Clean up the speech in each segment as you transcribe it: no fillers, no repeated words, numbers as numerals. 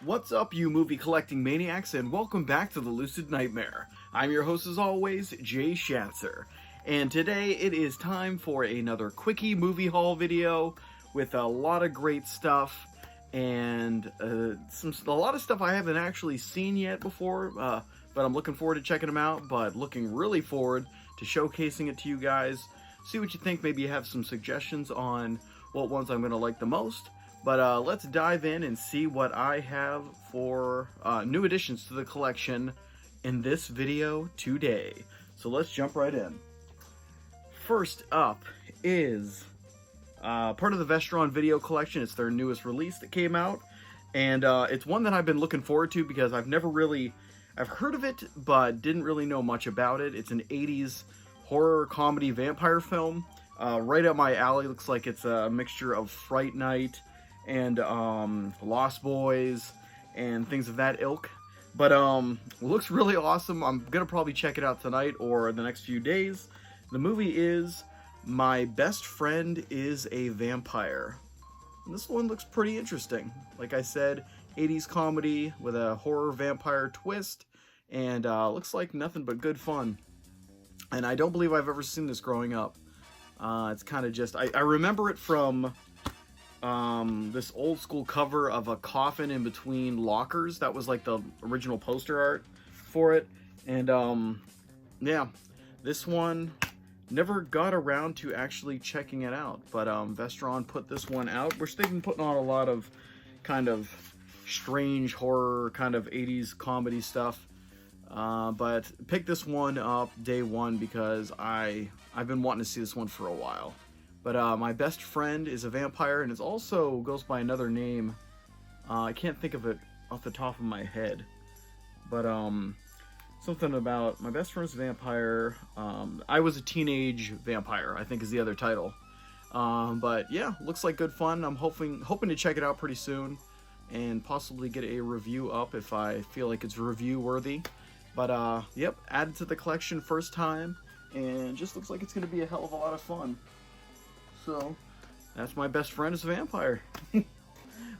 What's up, you movie collecting maniacs, and welcome back to the Lucid Nightmare. I'm your host, as always, Jay Schatzer, and today it is time for another Quickie movie haul video with a lot of great stuff and a lot of stuff I haven't actually seen yet before, but I'm looking forward to checking them out, but looking really forward to showcasing it to you guys. See what you think. Maybe you have some suggestions on what ones I'm going to like the most. But let's dive in and see what I have for new additions to the collection in this video today. So let's jump right in. First up is part of the Vestron video collection. It's their newest release that came out. And it's one that I've been looking forward to because I've heard of it, but didn't really know much about it. It's an 80s horror comedy vampire film. Right up my alley. Looks like it's a mixture of Fright Night and Lost Boys and things of that ilk, but looks really awesome. I'm gonna probably check it out tonight or the next few days. The movie is My Best Friend is a Vampire, and this one looks pretty interesting. Like I said, 80s comedy with a horror vampire twist, and looks like nothing but good fun. And I don't believe I've ever seen this growing up. It's kind of just, I remember it from this old school cover of a coffin in between lockers. That was like the original poster art for it. And yeah, this one never got around to actually checking it out, but Vestron put this one out, which they've been putting on a lot of kind of strange horror, kind of 80s comedy stuff. But picked this one up day one because I've been wanting to see this one for a while. But My Best Friend is a Vampire, and it also goes by another name. I can't think of it off the top of my head. But something about My Best Friend's a Vampire. I Was a Teenage Vampire, I think is the other title. But yeah, looks like good fun. I'm hoping to check it out pretty soon and possibly get a review up if I feel like it's review worthy. But yep, added to the collection first time, and just looks like it's going to be a hell of a lot of fun. So, that's My Best Friend is a Vampire.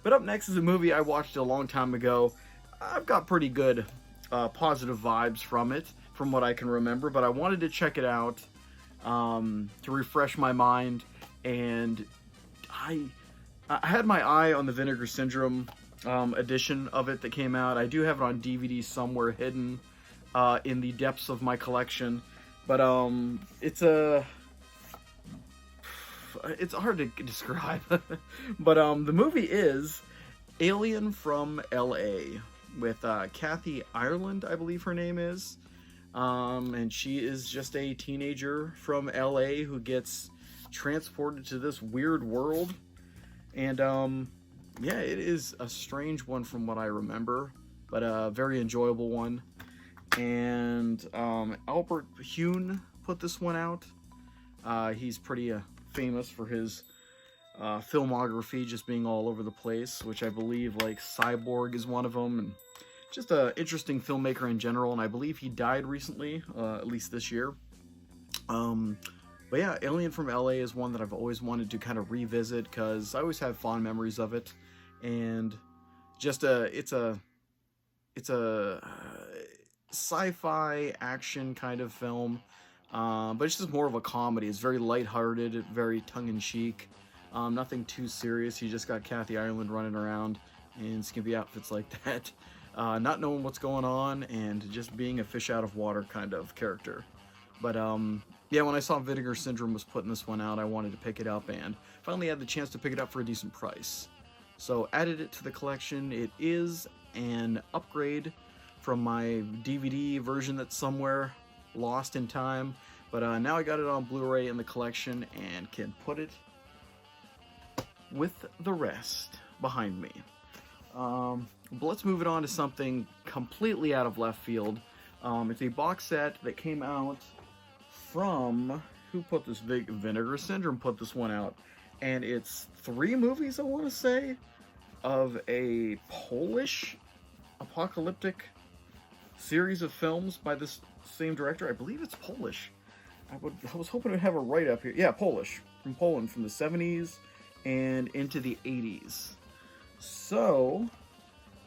But up next is a movie I watched a long time ago. I've got pretty good positive vibes from it, from what I can remember, but I wanted to check it out to refresh my mind, and I had my eye on the Vinegar Syndrome edition of it that came out. I do have it on DVD somewhere hidden in the depths of my collection, but it's hard to describe. But the movie is Alien from LA with Kathy Ireland, I believe her name is. And she is just a teenager from LA who gets transported to this weird world. And yeah, it is a strange one from what I remember, but a very enjoyable one. And Albert Hune put this one out. He's pretty famous for his filmography just being all over the place, which I believe like Cyborg is one of them, and just an interesting filmmaker in general. And I believe he died recently, at least this year. But yeah, Alien from LA is one that I've always wanted to kind of revisit because I always have fond memories of it, and just it's a sci-fi action kind of film. But it's just more of a comedy. It's very lighthearted, very tongue-in-cheek, nothing too serious. You just got Kathy Ireland running around in skimpy outfits like that, not knowing what's going on, and just being a fish out of water kind of character. But yeah, when I saw Vinegar Syndrome was putting this one out, I wanted to pick it up, and finally had the chance to pick it up for a decent price. So added it to the collection. It is an upgrade from my DVD version that's somewhere lost in time, but now I got it on Blu-ray in the collection and can put it with the rest behind me. But let's move it on to something completely out of left field. It's a box set that came out from, who put this? Vinegar Syndrome put this one out, and it's 3 movies, I want to say, of a Polish apocalyptic series of films by this same director. I believe it's Polish. I was hoping to have a write-up here. Yeah, Polish. From Poland, from the 70s and into the 80s. So,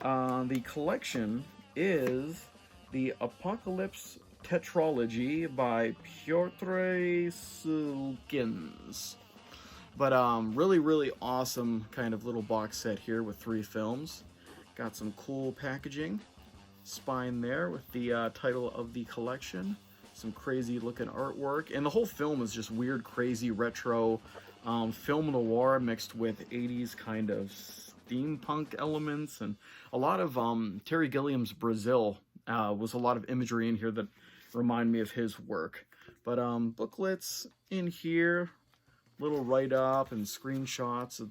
The collection is the Apocalypse Tetralogy by Piotr Sulkins. But really, really awesome kind of little box set here with 3 films. Got some cool packaging. Spine there with the title of the collection. Some crazy looking artwork. And the whole film is just weird, crazy, retro film noir mixed with 80s kind of steampunk elements. And a lot of Terry Gilliam's Brazil was a lot of imagery in here that remind me of his work. But booklets in here. Little write-up and screenshots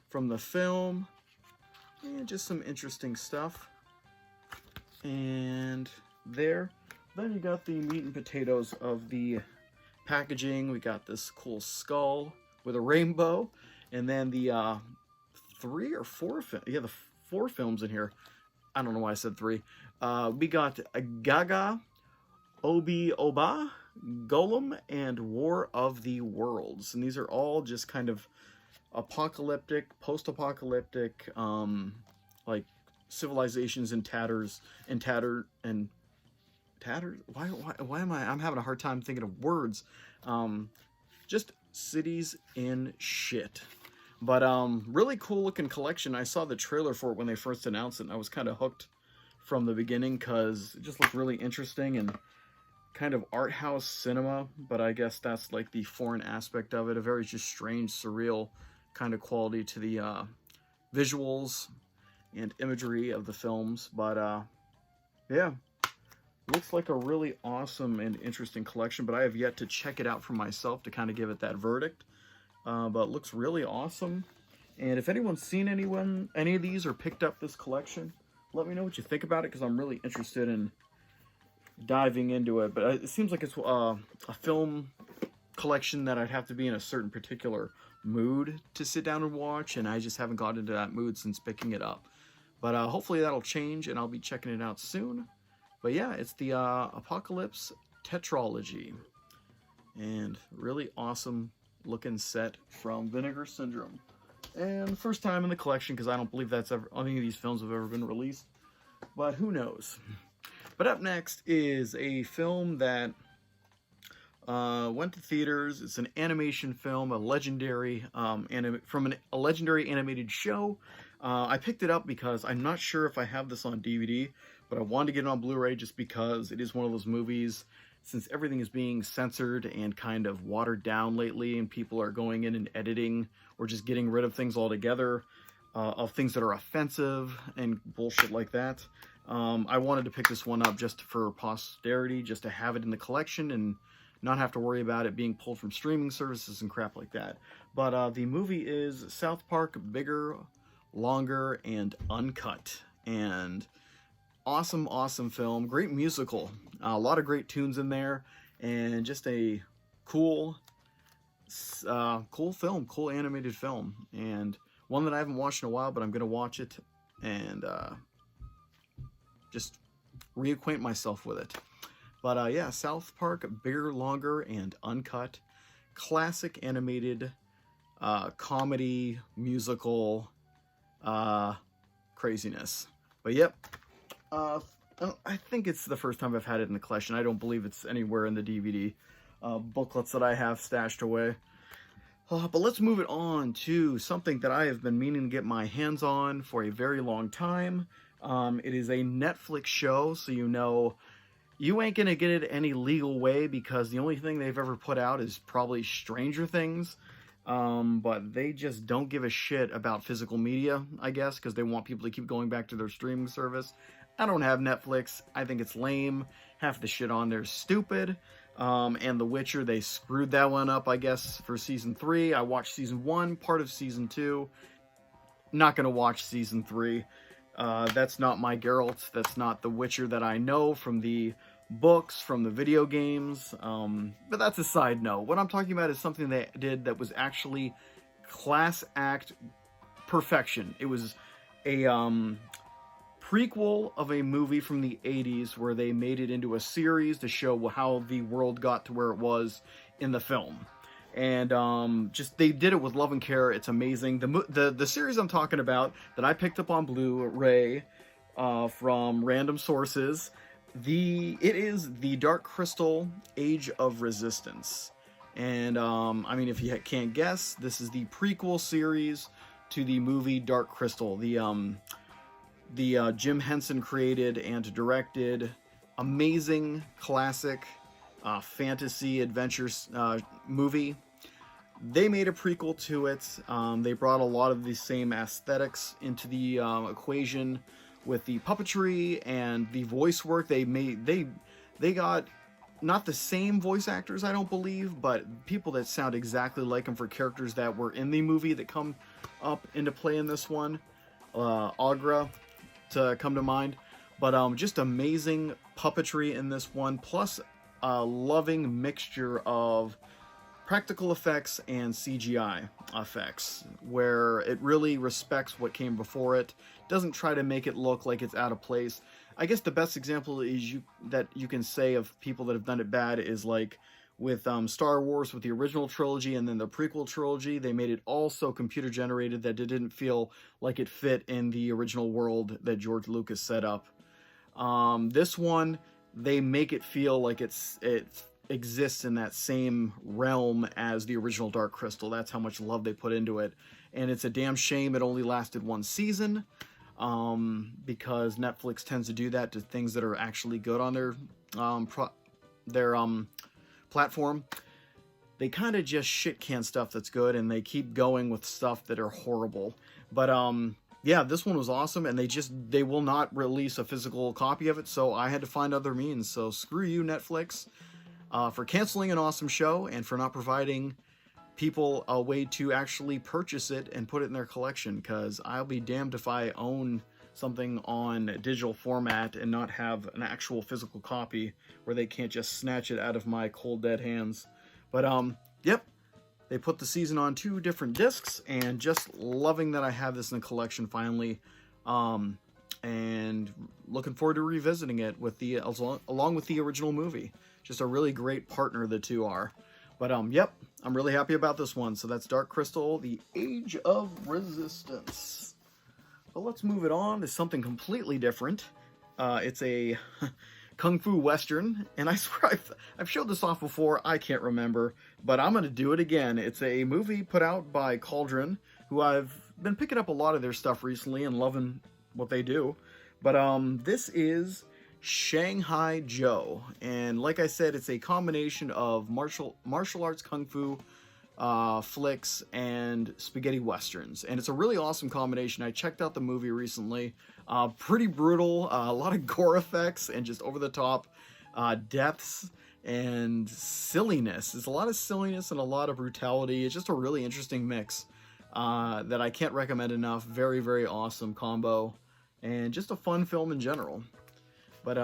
from the film. And just some interesting stuff. And there. Then you got the meat and potatoes of the packaging. We got this cool skull with a rainbow. And then the 3 or 4, the 4 films in here. I don't know why I said 3. We got Gaga, Obi Oba, Golem, and War of the Worlds. And these are all just kind of apocalyptic, post-apocalyptic, like civilizations in tatters, why am I'm having a hard time thinking of words. Just cities in shit. But really cool looking collection. I saw the trailer for it when they first announced it, and I was kind of hooked from the beginning because it just looked really interesting and kind of art house cinema, but I guess that's like the foreign aspect of it. A very just strange, surreal kind of quality to the visuals and imagery of the films. But yeah, looks like a really awesome and interesting collection, but I have yet to check it out for myself to kind of give it that verdict. But it looks really awesome. And if anyone's seen any of these or picked up this collection, let me know what you think about it, because I'm really interested in diving into it. But it seems like it's a film collection that I'd have to be in a certain particular mood to sit down and watch, and I just haven't got into that mood since picking it up. But hopefully that'll change, and I'll be checking it out soon. But yeah, it's the Apocalypse Tetralogy, and really awesome looking set from Vinegar Syndrome. And first time in the collection, because I don't believe that's ever any of these films have ever been released, but who knows. But up next is a film that went to theaters. It's an animation film, a legendary a legendary animated show. I picked it up because I'm not sure if I have this on DVD, but I wanted to get it on Blu-ray just because it is one of those movies, since everything is being censored and kind of watered down lately, and people are going in and editing or just getting rid of things altogether, of things that are offensive and bullshit like that. I wanted to pick this one up just for posterity, just to have it in the collection and not have to worry about it being pulled from streaming services and crap like that. But the movie is South Park Bigger, Longer, and Uncut. And awesome, awesome film. Great musical. A lot of great tunes in there. And just a cool film. Cool animated film. And one that I haven't watched in a while, but I'm going to watch it and just reacquaint myself with it. But yeah, South Park Bigger, Longer, and Uncut. Classic animated comedy, musical craziness. But yep, I think it's the first time I've had it in the collection. I don't believe it's anywhere in the DVD booklets that I have stashed away. But let's move it on to something that I have been meaning to get my hands on for a very long time. It is a Netflix show, so you know you ain't gonna get it any legal way, because the only thing they've ever put out is probably Stranger Things. But they just don't give a shit about physical media, I guess, because they want people to keep going back to their streaming service. I don't have Netflix. I think it's lame. Half the shit on there is stupid. And The Witcher, they screwed that one up, I guess, for season 3. I watched season 1, part of season 2. Not gonna watch season 3. That's not my Geralt. That's not the Witcher that I know from the books, from the video games. But that's a side note. What I'm talking about is something they did that was actually class act perfection. It was a prequel of a movie from the 80s where they made it into a series to show how the world got to where it was in the film. and just they did it with love and care. It's amazing. The series I'm talking about that I picked up on Blu-ray from random sources, it is the Dark Crystal Age of Resistance. And I mean, if you can't guess, this is the prequel series to the movie Dark Crystal, the Jim Henson created and directed amazing classic fantasy adventure movie. They made a prequel to it. They brought a lot of the same aesthetics into the equation with the puppetry and the voice work. They got not the same voice actors, I don't believe, but people that sound exactly like them for characters that were in the movie that come up into play in this one. Agra to come to mind, but just amazing puppetry in this one, plus a loving mixture of practical effects and CGI effects, where it really respects what came before it, doesn't try to make it look like it's out of place. I guess the best example is that you can say of people that have done it bad is like with Star Wars, with the original trilogy and then the prequel trilogy. They made it all so computer generated that it didn't feel like it fit in the original world that George Lucas set up. This one, they make it feel like it exists in that same realm as the original Dark Crystal. That's how much love they put into it. And it's a damn shame it only lasted one season, because Netflix tends to do that to things that are actually good on their platform. They kind of just shit can stuff that's good, and they keep going with stuff that are horrible. But yeah, this one was awesome, and they will not release a physical copy of it, so I had to find other means. So screw you, Netflix, for canceling an awesome show and for not providing people a way to actually purchase it and put it in their collection, because I'll be damned if I own something on digital format and not have an actual physical copy where they can't just snatch it out of my cold dead hands. But yep, they put the season on 2 different discs, and just loving that I have this in the collection finally, and looking forward to revisiting it with along with the original movie. Just a really great partner the two are. But yep, I'm really happy about this one. So that's Dark Crystal, The Age of Resistance. But let's move it on to something completely different. It's a Kung Fu Western, and I swear I've showed this off before, I can't remember, but I'm going to do it again. It's a movie put out by Cauldron, who I've been picking up a lot of their stuff recently and loving what they do. But this is Shanghai Joe, and like I said, it's a combination of martial arts Kung Fu flicks and spaghetti westerns, and it's a really awesome combination. I checked out the movie recently. Pretty brutal, a lot of gore effects and just over the top depths and silliness. There's a lot of silliness and a lot of brutality. It's just a really interesting mix that I can't recommend enough. Very, very awesome combo, and just a fun film in general. But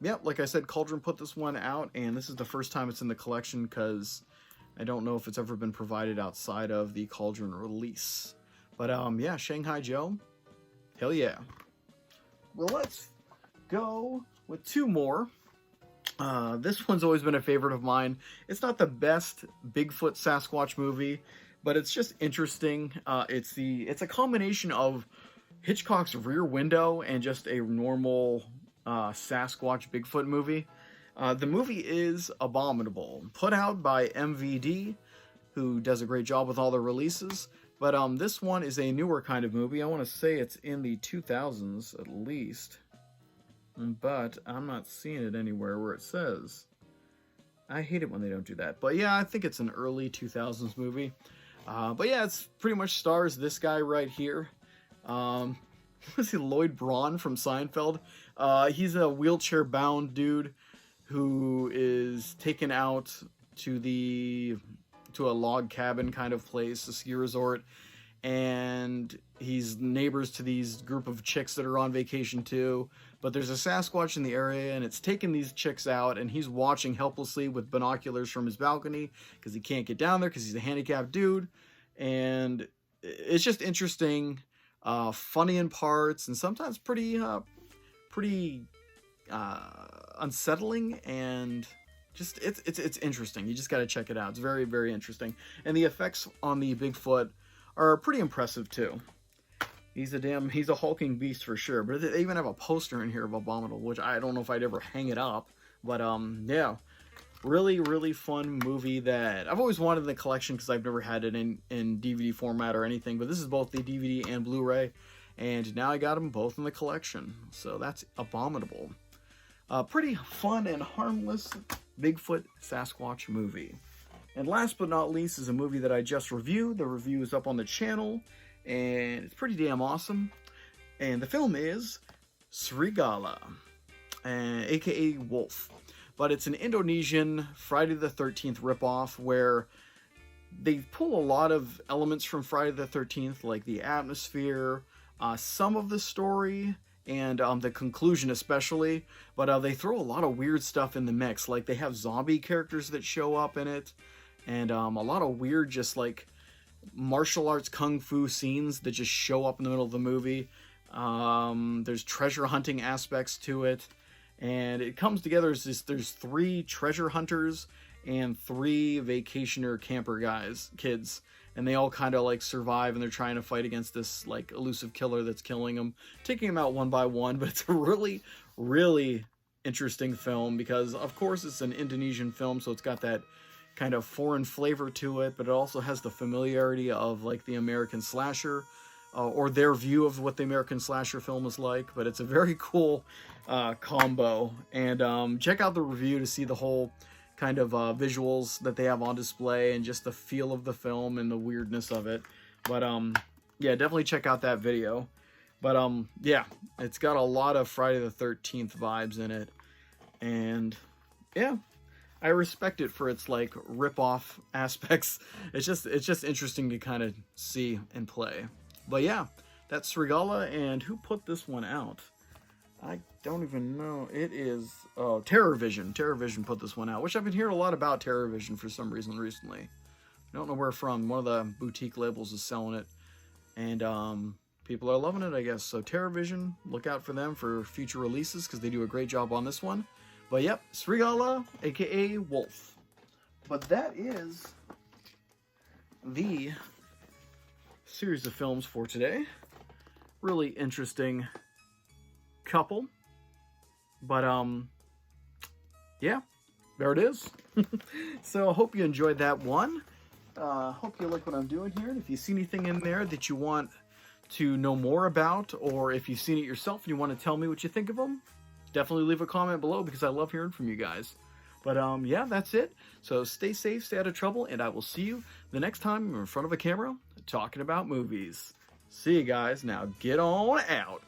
yeah, like I said, Cauldron put this one out, and this is the first time it's in the collection, because I don't know if it's ever been provided outside of the Cauldron release. But yeah, Shanghai Joe, hell yeah. Well, let's go with 2 more. This one's always been a favorite of mine. It's not the best Bigfoot Sasquatch movie, but it's just interesting. It's a combination of Hitchcock's Rear Window and just a normal Sasquatch Bigfoot movie. The movie is Abominable, put out by MVD, who does a great job with all the releases. But this one is a newer kind of movie. I want to say it's in the 2000s at least, but I'm not seeing it anywhere where it says. I hate it when they don't do that. But yeah, I think it's an early 2000s movie. But yeah, it's pretty much stars this guy right here. Was he Lloyd Braun from Seinfeld? He's a wheelchair-bound dude who is taken out to a log cabin kind of place, a ski resort, and he's neighbors to these group of chicks that are on vacation too. But there's a Sasquatch in the area, and it's taking these chicks out, and he's watching helplessly with binoculars from his balcony because he can't get down there because he's a handicapped dude. And it's just interesting, funny in parts, and sometimes pretty unsettling and just it's interesting. You just got to check it out. It's very, very interesting. And the effects on the Bigfoot are pretty impressive too. He's a hulking beast for sure. But they even have a poster in here of Abominable, which I don't know if I'd ever hang it up. But yeah, really, really fun movie that I've always wanted in the collection because I've never had it in DVD format or anything. But this is both the DVD and Blu-ray, and now I got them both in the collection. So that's Abominable. Pretty fun and harmless Bigfoot Sasquatch movie. And last but not least is a movie that I just reviewed. The review is up on the channel, and it's pretty damn awesome. And the film is Serigala, aka Wolf. But it's an Indonesian Friday the 13th ripoff where they pull a lot of elements from Friday the 13th, like the atmosphere, some of the story, and the conclusion especially. But they throw a lot of weird stuff in the mix. Like they have zombie characters that show up in it, and a lot of weird just like martial arts kung fu scenes that just show up in the middle of the movie. There's treasure hunting aspects to it. And it comes together as this, there's 3 treasure hunters and 3 vacationer camper kids. And they all kind of like survive, and they're trying to fight against this like elusive killer that's killing them, taking them out one by one. But it's a really, really interesting film because of course it's an Indonesian film. So it's got that kind of foreign flavor to it, but it also has the familiarity of like the American slasher. Or their view of what the American slasher film is like, but it's a very cool combo. And check out the review to see the whole kind of visuals that they have on display and just the feel of the film and the weirdness of it. But yeah, definitely check out that video. But yeah, it's got a lot of Friday the 13th vibes in it, and yeah, I respect it for its like rip-off aspects. It's just interesting to kind of see and play. But yeah, that's Serigala, and who put this one out? I don't even know. It is, oh, TerrorVision. TerrorVision put this one out, which I've been hearing a lot about TerrorVision for some reason recently. I don't know where from. One of the boutique labels is selling it, and people are loving it, I guess. So TerrorVision, look out for them for future releases because they do a great job on this one. But yep, Serigala, aka Wolf. But that is the series of films for today. Really interesting couple. But yeah, there it is. So I hope you enjoyed that one. Hope you like what I'm doing here. And if you see anything in there that you want to know more about, or if you've seen it yourself and you want to tell me what you think of them, definitely leave a comment below because I love hearing from you guys. But yeah, that's it. So stay safe, stay out of trouble, and I will see you the next time I'm in front of a camera talking about movies. See you guys. Now get on out.